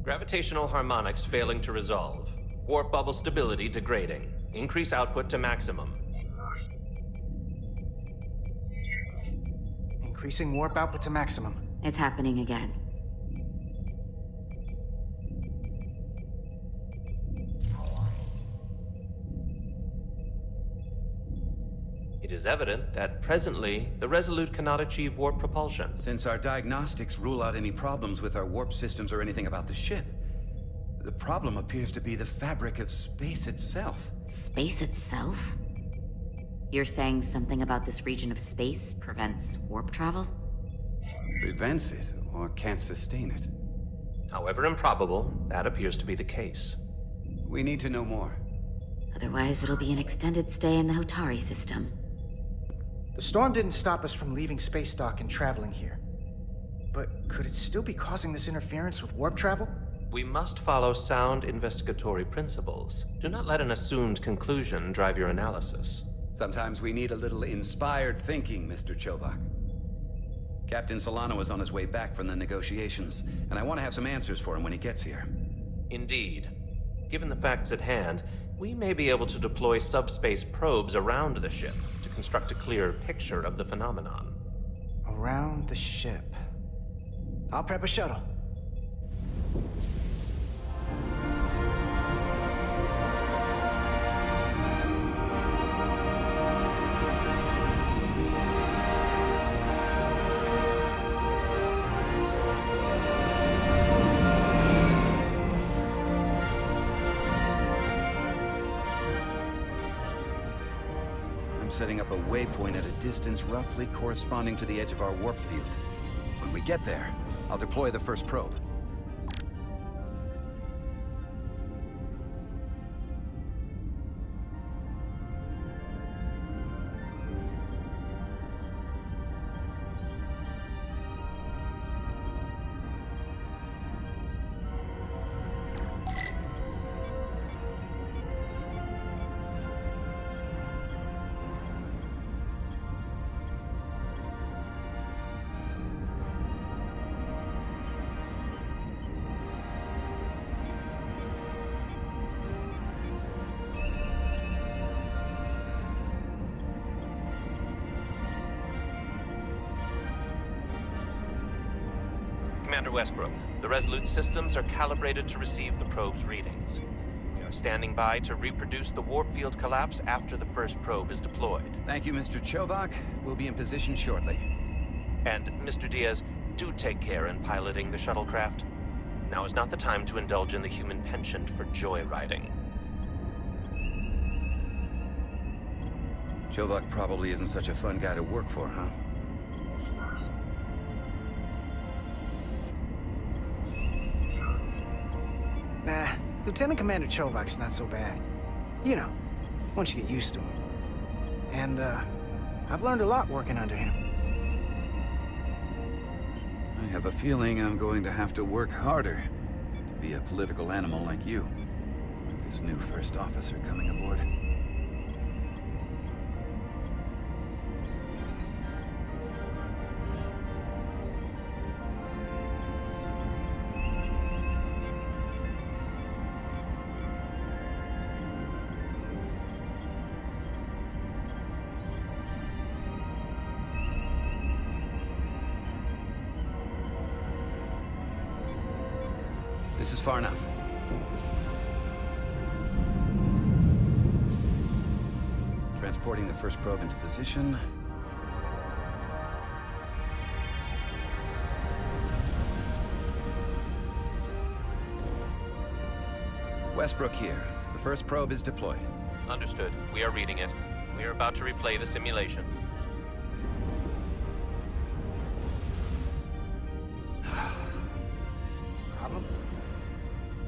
Gravitational harmonics failing to resolve. Warp bubble stability degrading. Increase output to maximum. Increasing warp output to maximum. It's happening again. It is evident that presently, the Resolute cannot achieve warp propulsion. Since our diagnostics rule out any problems with our warp systems or anything about the ship, the problem appears to be the fabric of space itself. Space itself? You're saying something about this region of space prevents warp travel? Prevents it, or can't sustain it. However improbable, that appears to be the case. We need to know more. Otherwise, it'll be an extended stay in the Hotari system. The storm didn't stop us from leaving space dock and traveling here. But could it still be causing this interference with warp travel? We must follow sound investigatory principles. Do not let an assumed conclusion drive your analysis. Sometimes we need a little inspired thinking, Mr. Chovak. Captain Solano is on his way back from the negotiations, and I want to have some answers for him when he gets here. Indeed. Given the facts at hand, we may be able to deploy subspace probes around the ship to construct a clearer picture of the phenomenon. Around the ship. I'll prep a shuttle. Setting up a waypoint at a distance roughly corresponding to the edge of our warp field. When we get there, I'll deploy the first probe. Commander Westbrook, the Resolute systems are calibrated to receive the probe's readings. We are standing by to reproduce the warp field collapse after the first probe is deployed. Thank you, Mr. Chovak. We'll be in position shortly. And, Mr. Diaz, do take care in piloting the shuttlecraft. Now is not the time to indulge in the human penchant for joyriding. Chovak probably isn't such a fun guy to work for, huh? Nah, Lieutenant Commander Chovak's not so bad. You know, once you get used to him. And, I've learned a lot working under him. I have a feeling I'm going to have to work harder to be a political animal like you, with this new first officer coming aboard. This is far enough. Transporting the first probe into position. Westbrook here. The first probe is deployed. Understood. We are reading it. We are about to replay the simulation. Problem?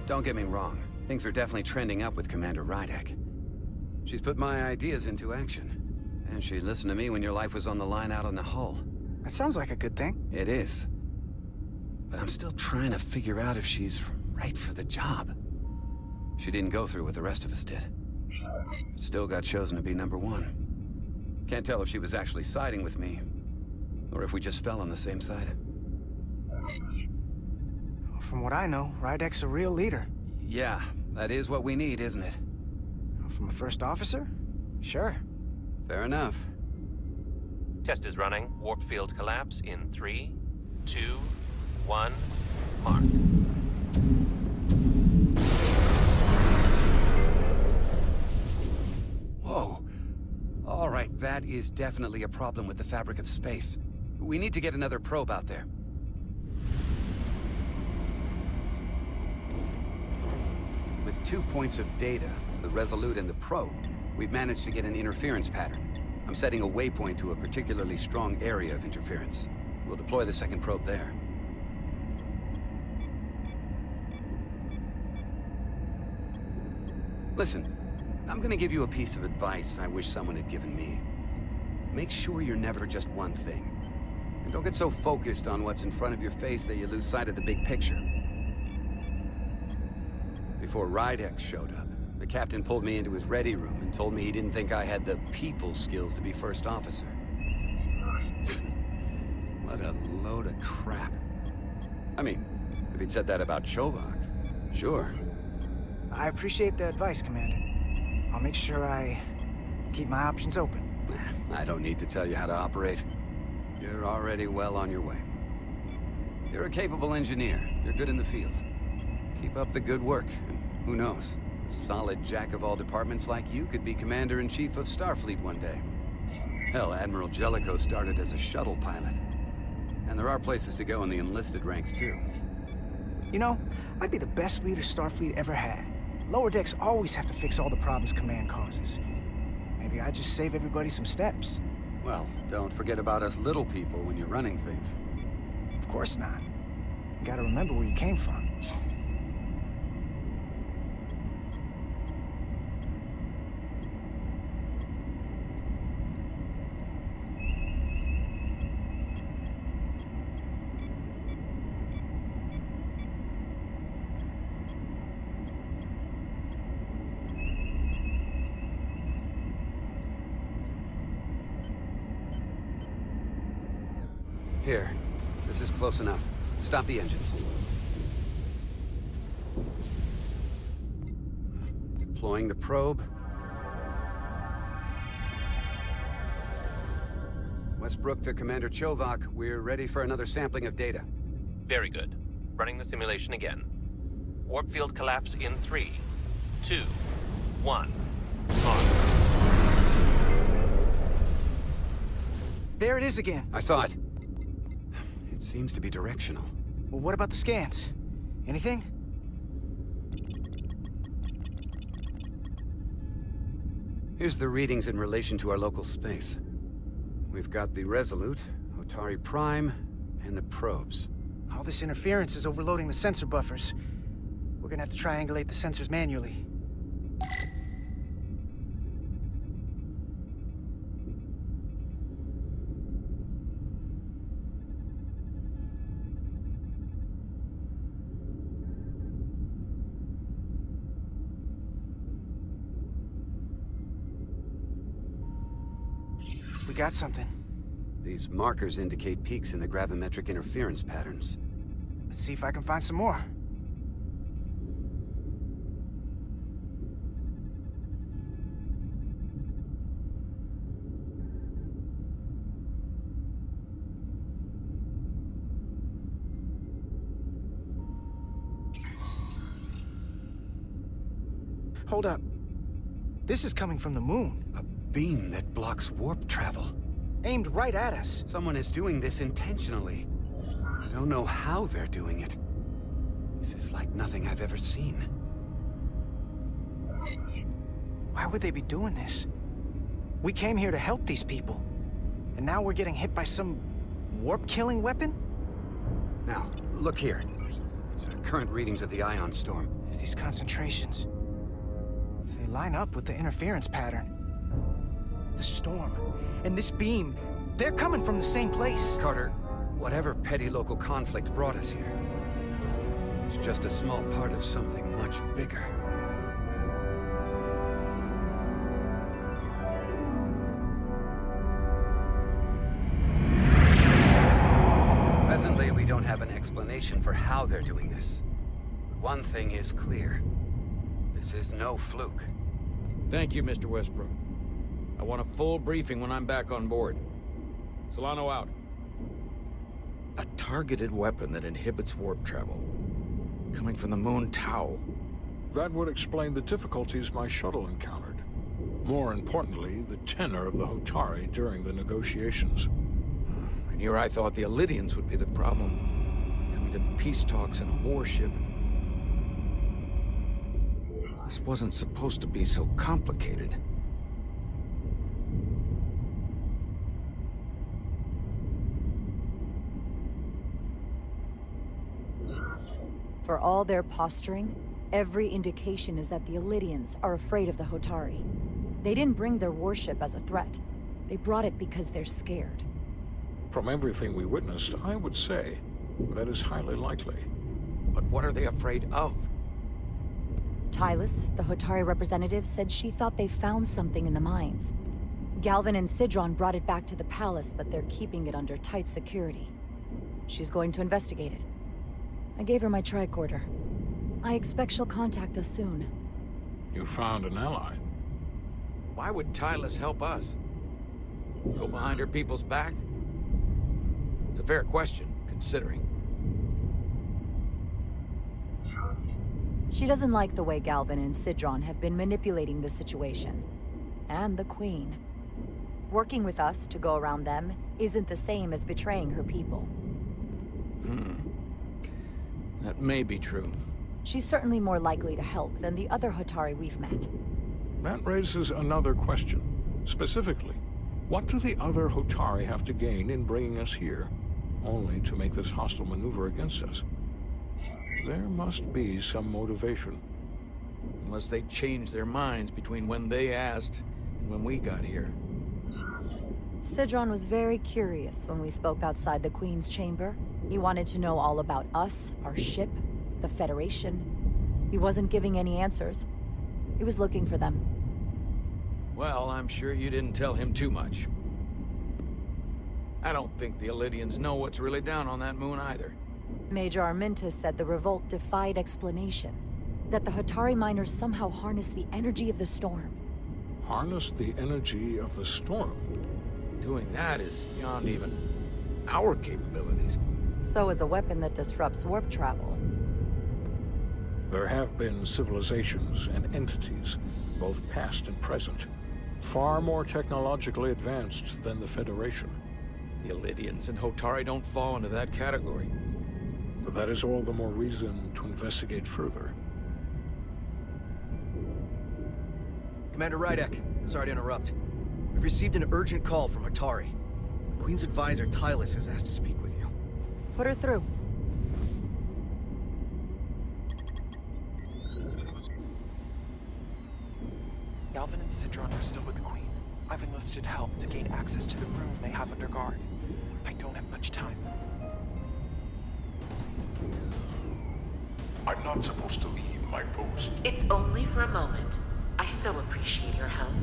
Don't get me wrong. Things are definitely trending up with Commander Rydek. She's put my ideas into action. And she listened to me when your life was on the line out on the hull. That sounds like a good thing. It is. But I'm still trying to figure out if she's right for the job. She didn't go through what the rest of us did. Still got chosen to be #1. Can't tell if she was actually siding with me, or if we just fell on the same side. Oh, From what I know, Rydek's a real leader. Yeah, that is what we need, isn't it? From a first officer? Sure. Fair enough. Test is running. Warp field collapse in 3, 2, 1, mark. Whoa. All right, that is definitely a problem with the fabric of space. We need to get another probe out there. With 2 points of data, the Resolute and the probe, we've managed to get an interference pattern. I'm setting a waypoint to a particularly strong area of interference. We'll deploy the second probe there. Listen, I'm gonna give you a piece of advice I wish someone had given me. Make sure you're never just one thing. And don't get so focused on what's in front of your face that you lose sight of the big picture. Before Rydek showed up, the captain pulled me into his ready room and told me he didn't think I had the people skills to be first officer. What a load of crap. I mean, if he'd said that about Chovak, sure. I appreciate the advice, Commander. I'll make sure I keep my options open. I don't need to tell you how to operate. You're already well on your way. You're a capable engineer. You're good in the field. Keep up the good work, and who knows? A solid jack of all departments like you could be Commander-in-Chief of Starfleet one day. Hell, Admiral Jellicoe started as a shuttle pilot. And there are places to go in the enlisted ranks, too. You know, I'd be the best leader Starfleet ever had. Lower decks always have to fix all the problems Command causes. Maybe I'd just save everybody some steps. Well, don't forget about us little people when you're running things. Of course not. You gotta remember where you came from. Here, this is close enough. Stop the engines. Deploying the probe. Westbrook to Commander Chovak. We're ready for another sampling of data. Very good. Running the simulation again. Warp field collapse in 3, 2, 1, mark. There it is again. I saw it. It seems to be directional. Well, what about the scans? Anything? Here's the readings in relation to our local space. We've got the Resolute, Otari Prime, and the probes. All this interference is overloading the sensor buffers. We're gonna have to triangulate the sensors manually. We got something. These markers indicate peaks in the gravimetric interference patterns. Let's see if I can find some more. Hold up. This is coming from the moon. A beam that blocks warp travel. Aimed right at us. Someone is doing this intentionally. I don't know how they're doing it. This is like nothing I've ever seen. Why would they be doing this? We came here to help these people. And now we're getting hit by some warp-killing weapon? Now, look here. It's the current readings of the ion storm. These concentrations. They line up with the interference pattern. The storm and this beam, they're coming from the same place. Carter, whatever petty local conflict brought us here, it's just a small part of something much bigger. Presently, we don't have an explanation for how they're doing this. One thing is clear. This is no fluke. Thank you, Mr. Westbrook. I want a full briefing when I'm back on board. Solano out. A targeted weapon that inhibits warp travel. Coming from the moon Tau. That would explain the difficulties my shuttle encountered. More importantly, the tenor of the Hotari during the negotiations. And here I thought the Illidians would be the problem. Coming to peace talks in a warship. This wasn't supposed to be so complicated. For all their posturing, every indication is that the Illidians are afraid of the Hotari. They didn't bring their warship as a threat. They brought it because they're scared. From everything we witnessed, I would say that is highly likely. But what are they afraid of? Tylus, the Hotari representative, said she thought they found something in the mines. Galvin and Sidron brought it back to the palace, but they're keeping it under tight security. She's going to investigate it. I gave her my tricorder. I expect she'll contact us soon. You found an ally. Why would Tylus help us? Go behind her people's back? It's a fair question, considering. She doesn't like the way Galvin and Sidron have been manipulating the situation. And the Queen. Working with us to go around them isn't the same as betraying her people. That may be true. She's certainly more likely to help than the other Hotari we've met. That raises another question. Specifically, what do the other Hotari have to gain in bringing us here, only to make this hostile maneuver against us? There must be some motivation. Unless they changed their minds between when they asked and when we got here. Sidron was very curious when we spoke outside the Queen's chamber. He wanted to know all about us, our ship, the Federation. He wasn't giving any answers. He was looking for them. Well, I'm sure you didn't tell him too much. I don't think the Illidians know what's really down on that moon either. Major Armintas said the revolt defied explanation. That the Hotari miners somehow harnessed the energy of the storm. Harness the energy of the storm? Doing that is beyond even our capabilities. So is a weapon that disrupts warp travel. There have been civilizations and entities, both past and present, far more technologically advanced than the Federation. The Illidians and Hotari don't fall into that category. But that is all the more reason to investigate further. Commander Rydek, sorry to interrupt. We've received an urgent call from Hotari. The Queen's advisor, Tylus, has asked to speak with you. Put her through. Galvin and Sidron are still with the Queen. I've enlisted help to gain access to the room they have under guard. I don't have much time. I'm not supposed to leave my post. It's only for a moment. I so appreciate your help.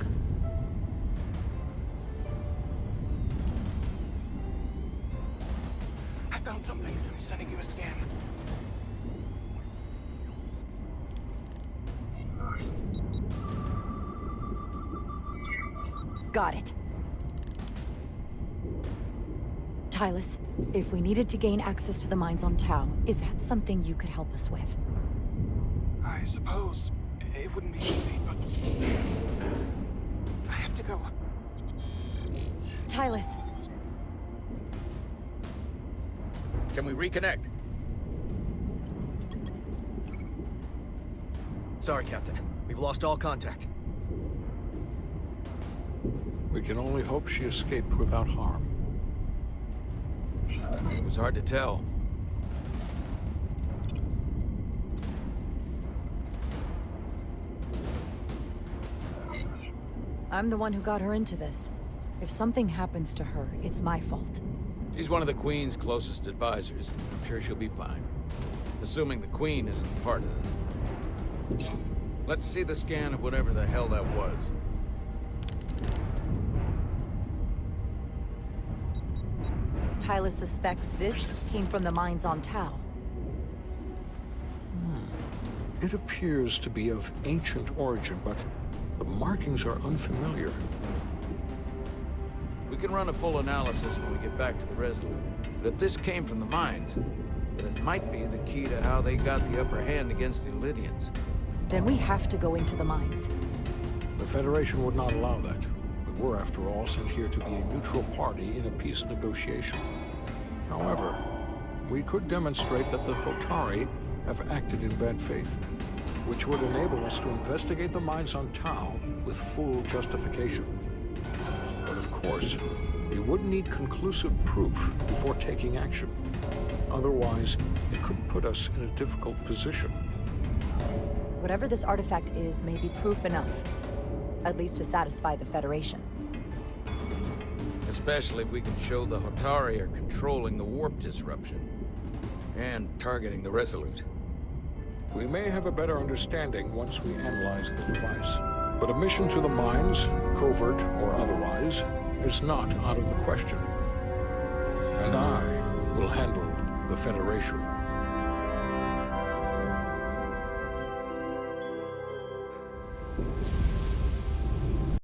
I found something. I'm sending you a scan. Got it. Tylus, if we needed to gain access to the mines on Tau, is that something you could help us with? I suppose it wouldn't be easy, but I have to go. Tylus. Can we reconnect? Sorry, Captain. We've lost all contact. We can only hope she escaped without harm. It was hard to tell. I'm the one who got her into this. If something happens to her, it's my fault. She's one of the Queen's closest advisors. I'm sure she'll be fine. Assuming the Queen isn't part of this. Let's see the scan of whatever the hell that was. Tyler suspects this came from the mines on Tau. It appears to be of ancient origin, but the markings are unfamiliar. We can run a full analysis when we get back to the Resolute. But if this came from the mines, then it might be the key to how they got the upper hand against the Lydians. Then we have to go into the mines. The Federation would not allow that. We were, after all, sent here to be a neutral party in a peace negotiation. However, we could demonstrate that the Hotari have acted in bad faith, which would enable us to investigate the mines on Tau with full justification. But of course, we would need conclusive proof before taking action. Otherwise, it could put us in a difficult position. Whatever this artifact is may be proof enough. At least to satisfy the Federation. Especially if we can show the Hotari are controlling the warp disruption. And targeting the Resolute. We may have a better understanding once we analyze the device. But a mission to the mines, covert or otherwise, is not out of the question. And I will handle the Federation.